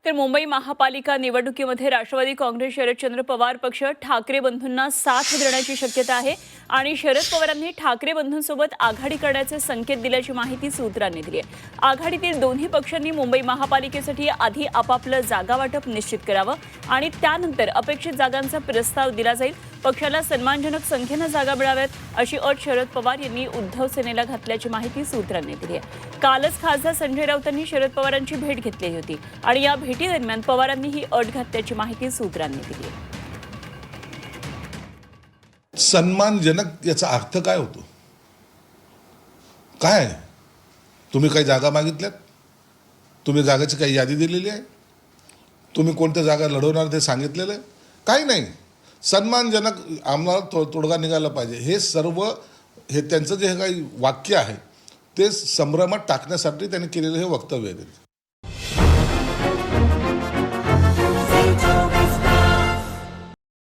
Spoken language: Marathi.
तर मुंबई महापालिका निवडणुकीमध्ये राष्ट्रवादी काँग्रेस शरदचंद्र पवार पक्ष ठाकरे बंधूंना साथ देण्याची शक्यता आहे आणि शरद पवारांनी ठाकरे बंधूंसोबत आघाडी करण्याचे संकेत दिल्याची माहिती सूत्रांनी दिली आहे। आघाडीतील दोन्ही पक्षांनी मुंबई महापालिकेसाठी आधी आपापलं जागा वाटप निश्चित करावं आणि त्यानंतर अपेक्षित जागांचा प्रस्ताव दिला जाईल। पक्षाला सन्मानजनक संख्येने जागा मिळाव्यात अशी अट शरद पवार यांनी उद्धव सेनेला घातल्याची माहिती सूत्रांनी दिली आहे। कालच खासदार संजय राऊतांनी शरद पवारांची भेट घेतली होती आणि या भेटीदरम्यान पवारांनी ही अट घातल्याची माहिती सूत्रांनी दिली आहे। सन्मानजनक याचा अर्थ काय होतो? काय तुम्ही काही जागा मागितल्यात? तुम्ही जागाची काही यादी दिलेली आहे? तुम्ही कोणत्या जागा लढवणार ते सांगितलेलं आहे? काही नाही। सन्मानजनक आम्हाला तोडगा निघाला पाहिजे हे सर्व हे त्यांचं जे काही वाक्य आहे ते संभ्रमात टाकण्यासाठी त्यांनी केलेलं हे वक्तव्य आहे।